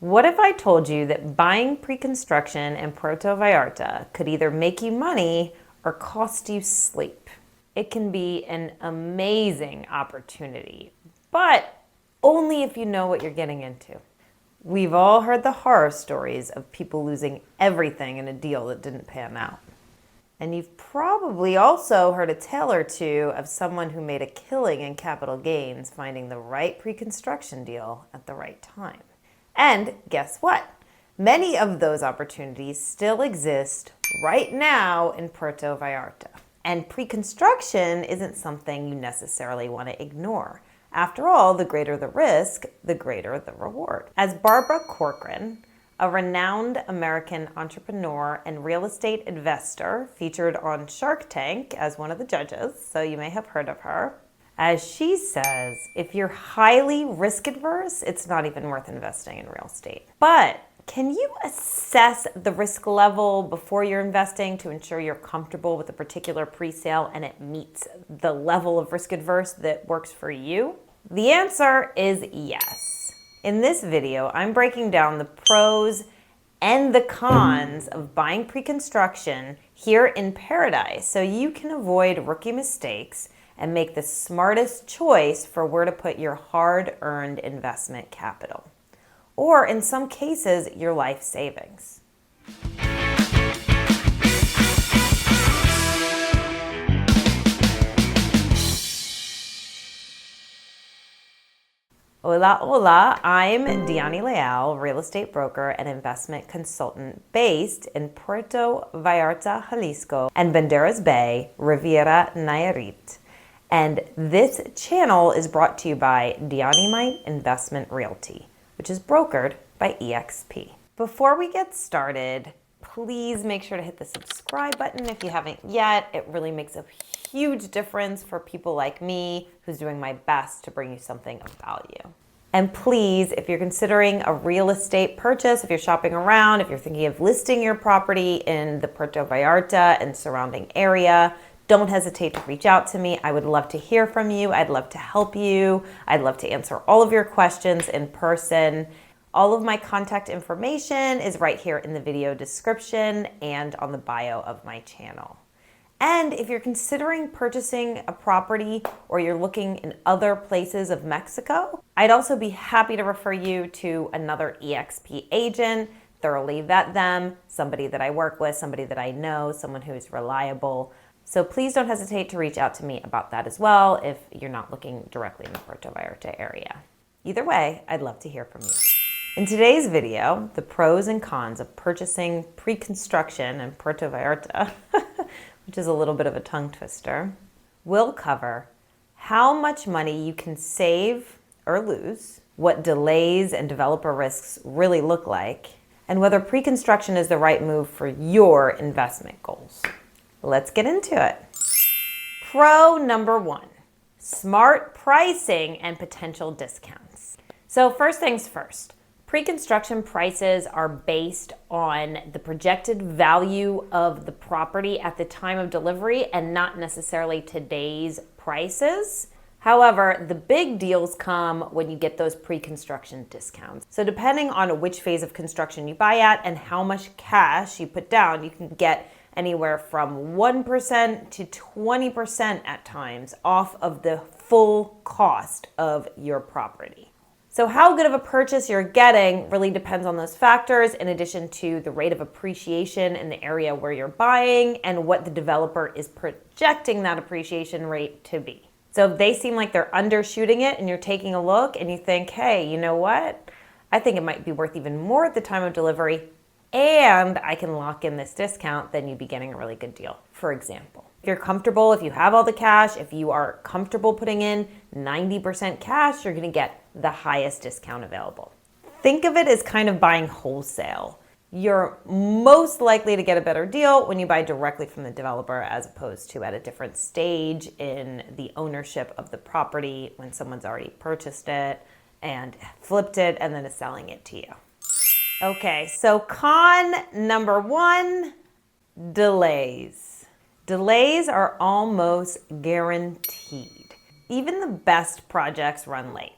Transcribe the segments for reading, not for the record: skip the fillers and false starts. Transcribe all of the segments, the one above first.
What if I told you that buying pre-construction in Puerto Vallarta could either make you money or cost you sleep? It can be an amazing opportunity, but only if you know what you're getting into. We've all heard the horror stories of people losing everything in a deal that didn't pan out. And you've probably also heard a tale or two of someone who made a killing in capital gains finding the right pre-construction deal at the right time. And guess what? Many of those opportunities still exist right now in Puerto Vallarta. And pre-construction isn't something you necessarily want to ignore. After all, the greater the risk, the greater the reward. As Barbara Corcoran, a renowned American entrepreneur and real estate investor featured on Shark Tank as one of the judges, so you may have heard of her. As she says, if you're highly risk adverse, it's not even worth investing in real estate. But can you assess the risk level before you're investing to ensure you're comfortable with a particular pre-sale and it meets the level of risk adverse that works for you? The answer is yes. In this video, I'm breaking down the pros and the cons of buying pre-construction here in Paradise so you can avoid rookie mistakes and make the smartest choice for where to put your hard-earned investment capital. Or in some cases, your life savings. Hola, hola, I'm Diani Leal, real estate broker and investment consultant based in Puerto Vallarta, Jalisco, and Banderas Bay, Riviera Nayarit. And this channel is brought to you by Diani Investment Realty, which is brokered by EXP. Before we get started, please make sure to hit the subscribe button if you haven't yet. It really makes a huge difference for people like me who's doing my best to bring you something of value. And please, if you're considering a real estate purchase, if you're shopping around, if you're thinking of listing your property in the Puerto Vallarta and surrounding area, don't hesitate to reach out to me. I would love to hear from you. I'd love to help you. I'd love to answer all of your questions in person. All of my contact information is right here in the video description and on the bio of my channel. And if you're considering purchasing a property or you're looking in other places of Mexico, I'd also be happy to refer you to another EXP agent, thoroughly vet them, somebody that I work with, somebody that I know, someone who's reliable. So please don't hesitate to reach out to me about that as well if you're not looking directly in the Puerto Vallarta area. Either way, I'd love to hear from you. In today's video, the pros and cons of purchasing pre-construction in Puerto Vallarta, which is a little bit of a tongue twister, we'll cover how much money you can save or lose, what delays and developer risks really look like, and whether pre-construction is the right move for your investment goals. Let's get into it. Pro number one, smart pricing and potential discounts. So first things first, pre-construction prices are based on the projected value of the property at the time of delivery and not necessarily today's prices. However, the big deals come when you get those pre-construction discounts. So depending on which phase of construction you buy at and how much cash you put down, you can get anywhere from 1% to 20% at times off of the full cost of your property. So how good of a purchase you're getting really depends on those factors, in addition to the rate of appreciation in the area where you're buying and what the developer is projecting that appreciation rate to be. So if they seem like they're undershooting it and you're taking a look and you think, hey, you know what? I think it might be worth even more at the time of delivery and I can lock in this discount, then you'd be getting a really good deal. For example, if you're comfortable, if you have all the cash, if you are comfortable putting in 90% cash, you're gonna get the highest discount available. Think of it as kind of buying wholesale. You're most likely to get a better deal when you buy directly from the developer as opposed to at a different stage in the ownership of the property when someone's already purchased it and flipped it and then is selling it to you. Okay, so con number one, delays. Delays are almost guaranteed. Even the best projects run late.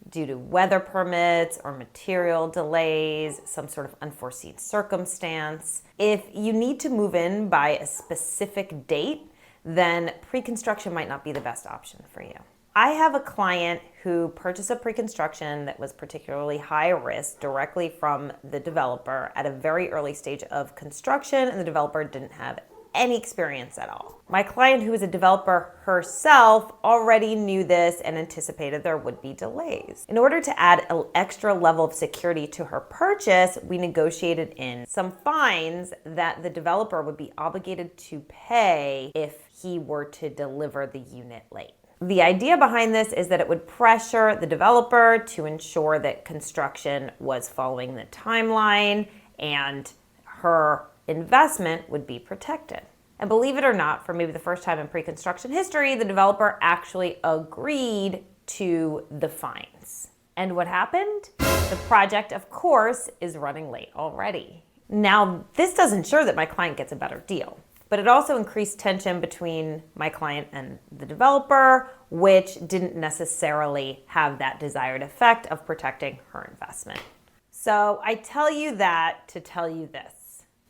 due to weather permits or material delays, some sort of unforeseen circumstance. If you need to move in by a specific date, then pre-construction might not be the best option for you. I have a client who purchased a pre-construction that was particularly high risk directly from the developer at a very early stage of construction, and the developer didn't have any experience at all. My client, who is a developer herself, already knew this and anticipated there would be delays. In order to add an extra level of security to her purchase, we negotiated in some fines that the developer would be obligated to pay if he were to deliver the unit late. The idea behind this is that it would pressure the developer to ensure that construction was following the timeline and her investment would be protected. And believe it or not, for maybe the first time in pre-construction history, the developer actually agreed to the fines. And what happened? The project, of course, is running late already. Now, this does ensure that my client gets a better deal, but it also increased tension between my client and the developer, which didn't necessarily have that desired effect of protecting her investment. So I tell you that to tell you this.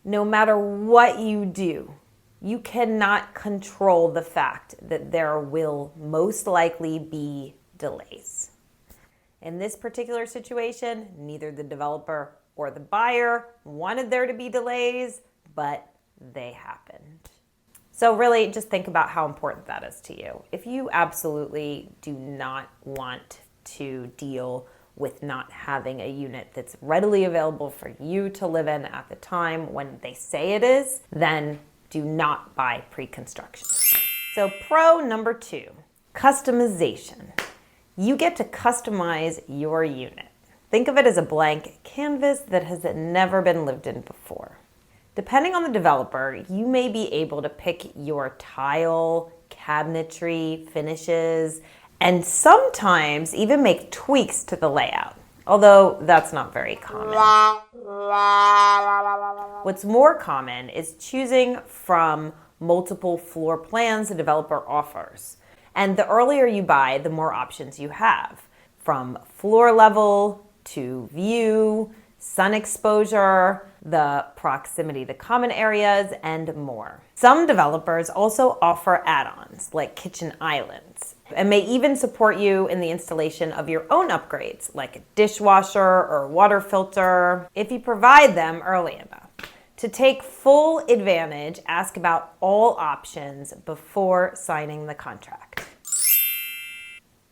No matter what you do, you cannot control the fact that there will most likely be delays. In this particular situation, neither the developer or the buyer wanted there to be delays, but they happened. So really just think about how important that is to you. If you absolutely do not want to deal with not having a unit that's readily available for you to live in at the time when they say it is, then do not buy pre-construction. So pro number 2, customization. You get to customize your unit. Think of it as a blank canvas that has never been lived in before. Depending on the developer, you may be able to pick your tile, cabinetry, finishes, and sometimes even make tweaks to the layout, although that's not very common. What's more common is choosing from multiple floor plans the developer offers. And the earlier you buy, the more options you have, from floor level to view, sun exposure, the proximity to common areas, and more. Some developers also offer add-ons like kitchen islands and may even support you in the installation of your own upgrades like a dishwasher or water filter if you provide them early enough. To take full advantage, ask about all options before signing the contract.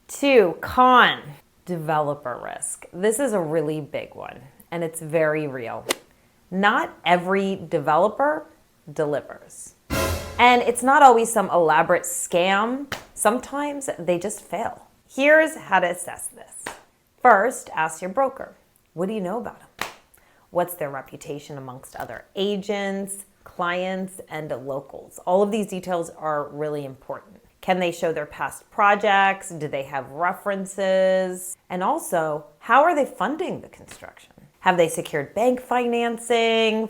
2, con, developer risk. This is a really big one, and it's very real. Not every developer delivers. And it's not always some elaborate scam. Sometimes they just fail. Here's how to assess this. First, ask your broker. What do you know about them? What's their reputation amongst other agents, clients, and locals? All of these details are really important. Can they show their past projects? Do they have references? And also, how are they funding the construction? Have they secured bank financing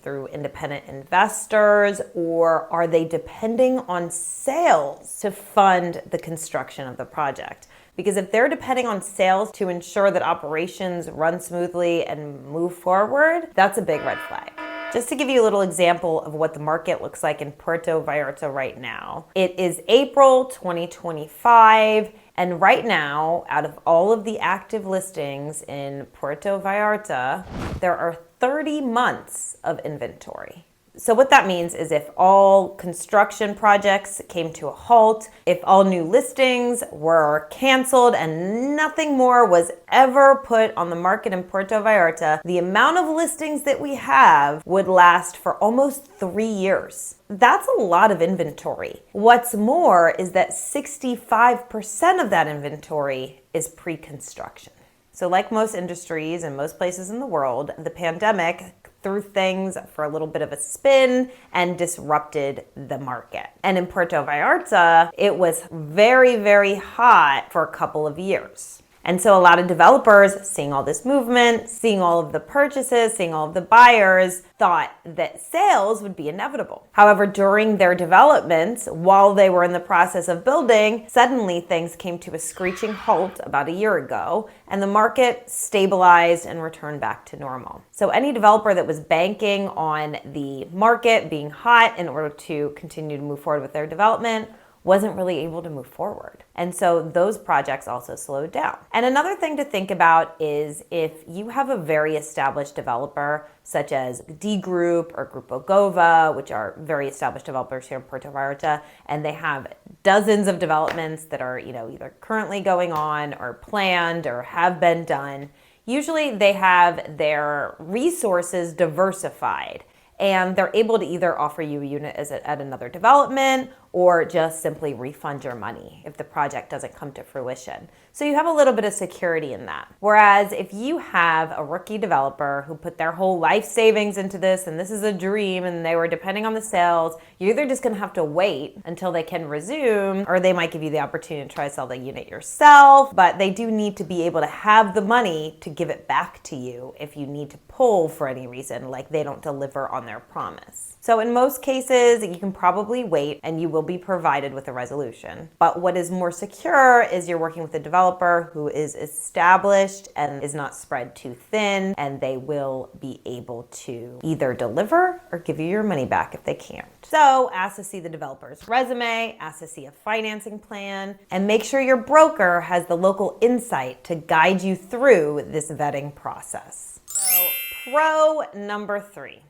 through independent investors, or are they depending on sales to fund the construction of the project? Because if they're depending on sales to ensure that operations run smoothly and move forward, that's a big red flag. Just to give you a little example of what the market looks like in Puerto Vallarta right now, it is April 2025, and right now, out of all of the active listings in Puerto Vallarta, there are 30 months of inventory. So what that means is if all construction projects came to a halt, if all new listings were canceled and nothing more was ever put on the market in Puerto Vallarta, the amount of listings that we have would last for almost 3 years. That's a lot of inventory. What's more is that 65% of that inventory is pre-construction. So like most industries and most places in the world, the pandemic threw things for a little bit of a spin and disrupted the market. And in Puerto Vallarta, it was very, very hot for a couple of years. And so a lot of developers, seeing all this movement, seeing all of the purchases, seeing all of the buyers, thought that sales would be inevitable. However, during their developments, while they were in the process of building, suddenly things came to a screeching halt about a year ago, and the market stabilized and returned back to normal. So any developer that was banking on the market being hot in order to continue to move forward with their development wasn't really able to move forward. And so those projects also slowed down. And another thing to think about is if you have a very established developer, such as D Group or Grupo Gova, which are very established developers here in Puerto Vallarta, and they have dozens of developments that are, either currently going on or planned or have been done. Usually they have their resources diversified, and they're able to either offer you a unit at another development or just simply refund your money if the project doesn't come to fruition. So you have a little bit of security in that. Whereas if you have a rookie developer who put their whole life savings into this and this is a dream and they were depending on the sales, you're either just gonna have to wait until they can resume, or they might give you the opportunity to try to sell the unit yourself, but they do need to be able to have the money to give it back to you if you need to pull for any reason, like they don't deliver on their promise. So in most cases, you can probably wait and you will be provided with a resolution. But what is more secure is you're working with a developer who is established and is not spread too thin, and they will be able to either deliver or give you your money back if they can't. So ask to see the developer's resume, ask to see a financing plan, and make sure your broker has the local insight to guide you through this vetting process. So pro number 3.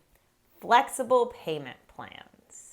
Flexible payment plans.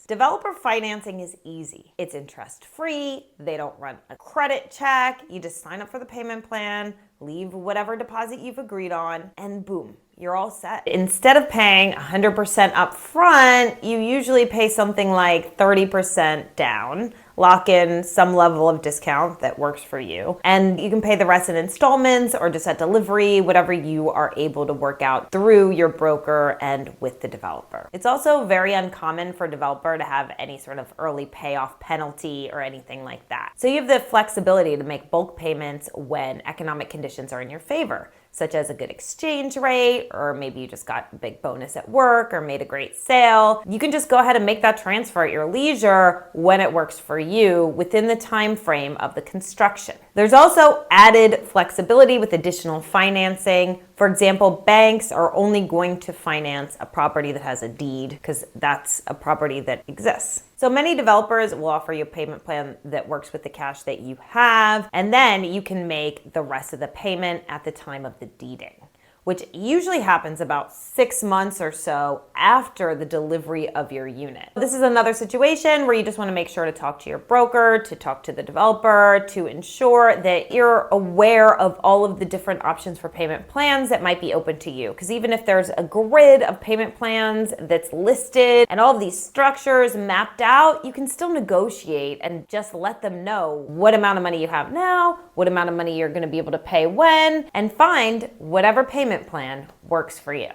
Developer financing is easy. It's interest-free. They don't run a credit check. You just sign up for the payment plan, leave whatever deposit you've agreed on, and boom, you're all set. Instead of paying 100% up front, you usually pay something like 30% down, lock in some level of discount that works for you, and you can pay the rest in installments or just at delivery, whatever you are able to work out through your broker and with the developer. It's also very uncommon for a developer to have any sort of early payoff penalty or anything like that. So you have the flexibility to make bulk payments when economic conditions are in your favor, such as a good exchange rate, or maybe you just got a big bonus at work or made a great sale. You can just go ahead and make that transfer at your leisure when it works for you within the time frame of the construction. There's also added flexibility with additional financing. For example, banks are only going to finance a property that has a deed because that's a property that exists. So many developers will offer you a payment plan that works with the cash that you have, and then you can make the rest of the payment at the time of the deeding, which usually happens about 6 months or so after the delivery of your unit. This is another situation where you just want to make sure to talk to your broker, to talk to the developer, to ensure that you're aware of all of the different options for payment plans that might be open to you. Because even if there's a grid of payment plans that's listed and all of these structures mapped out, you can still negotiate and just let them know what amount of money you have now, what amount of money you're going to be able to pay when, and find whatever payment plan works for you.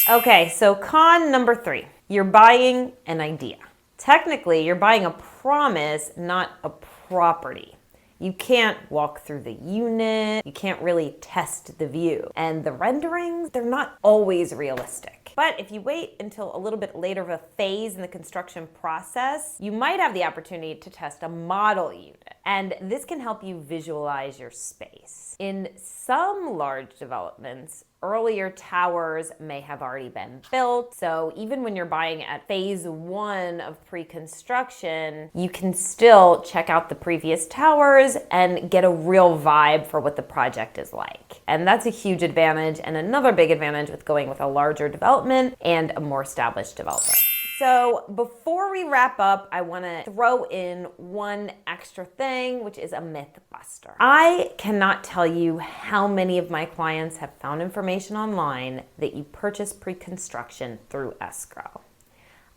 Okay, so con number 3, you're buying an idea. Technically, you're buying a promise, not a property. You can't walk through the unit, you can't really test the view. And the renderings, they're not always realistic. But if you wait until a little bit later of a phase in the construction process, you might have the opportunity to test a model unit. And this can help you visualize your space. In some large developments, earlier towers may have already been built. So even when you're buying at phase 1 of pre-construction, you can still check out the previous towers and get a real vibe for what the project is like. And that's a huge advantage, and another big advantage with going with a larger development and a more established developer. So before we wrap up, I want to throw in one extra thing, which is a myth buster. I cannot tell you how many of my clients have found information online that you purchase pre-construction through escrow.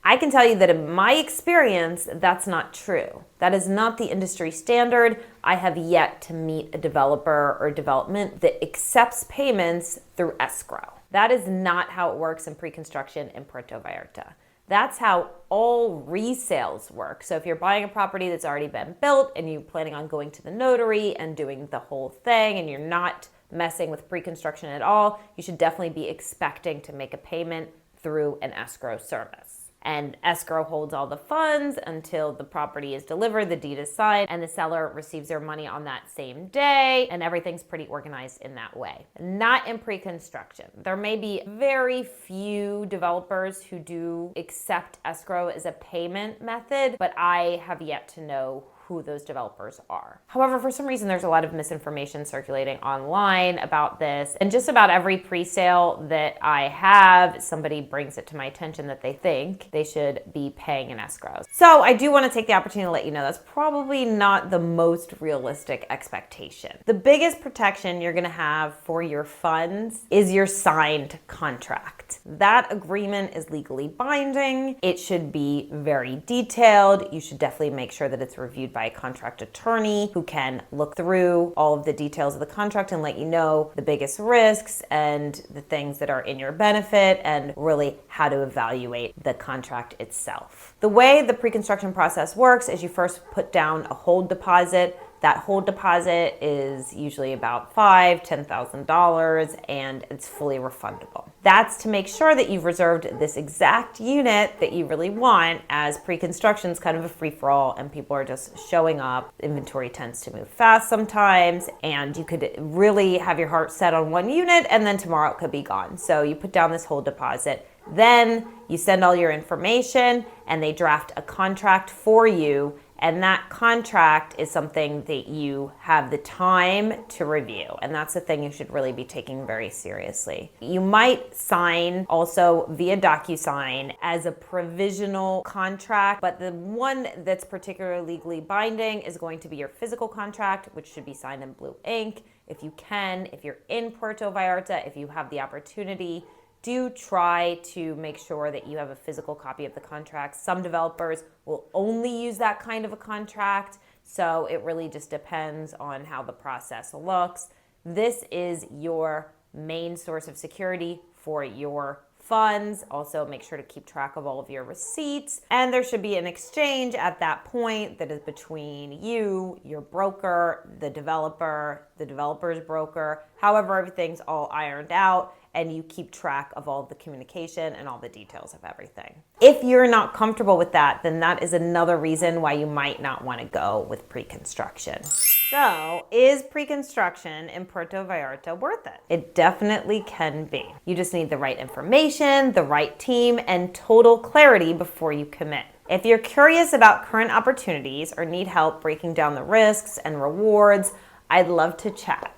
I can tell you that in my experience, that's not true. That is not the industry standard. I have yet to meet a developer or development that accepts payments through escrow. That is not how it works in pre-construction in Puerto Vallarta. That's how all resales work. So if you're buying a property that's already been built and you're planning on going to the notary and doing the whole thing and you're not messing with pre-construction at all, you should definitely be expecting to make a payment through an escrow service. And escrow holds all the funds until the property is delivered, the deed is signed, and the seller receives their money on that same day, and everything's pretty organized in that way. Not in pre-construction. There may be very few developers who do accept escrow as a payment method, but I have yet to know who those developers are. However, for some reason, there's a lot of misinformation circulating online about this. And just about every pre-sale that I have, somebody brings it to my attention that they think they should be paying an escrow. So I do want to take the opportunity to let you know that's probably not the most realistic expectation. The biggest protection you're going to have for your funds is your signed contract. That agreement is legally binding. It should be very detailed. You should definitely make sure that it's reviewed by a contract attorney who can look through all of the details of the contract and let you know the biggest risks and the things that are in your benefit and really how to evaluate the contract itself. The way the pre-construction process works is you first put down a hold deposit. That hold deposit is usually about $5,000, $10,000, and it's fully refundable. That's to make sure that you've reserved this exact unit that you really want, as pre-construction is kind of a free-for-all and people are just showing up. Inventory tends to move fast sometimes, and you could really have your heart set on one unit and then tomorrow it could be gone. So you put down this hold deposit, then you send all your information and they draft a contract for you. And that contract is something that you have the time to review. And that's the thing you should really be taking very seriously. You might sign also via DocuSign as a provisional contract, but the one that's particularly legally binding is going to be your physical contract, which should be signed in blue ink. If you can, if you're in Puerto Vallarta, if you have the opportunity, do try to make sure that you have a physical copy of the contract. Some developers will only use that kind of a contract, so it really just depends on how the process looks. This is your main source of security for your funds. Also, make sure to keep track of all of your receipts. And there should be an exchange at that point that is between you, your broker, the developer's broker. However, everything's all ironed out and you keep track of all the communication and all the details of everything. If you're not comfortable with that, then that is another reason why you might not want to go with pre-construction. So, is pre-construction in Puerto Vallarta worth it? It definitely can be. You just need the right information, the right team, and total clarity before you commit. If you're curious about current opportunities or need help breaking down the risks and rewards, I'd love to chat.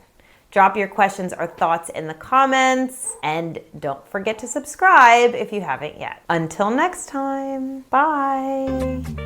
Drop your questions or thoughts in the comments, and don't forget to subscribe if you haven't yet. Until next time, bye.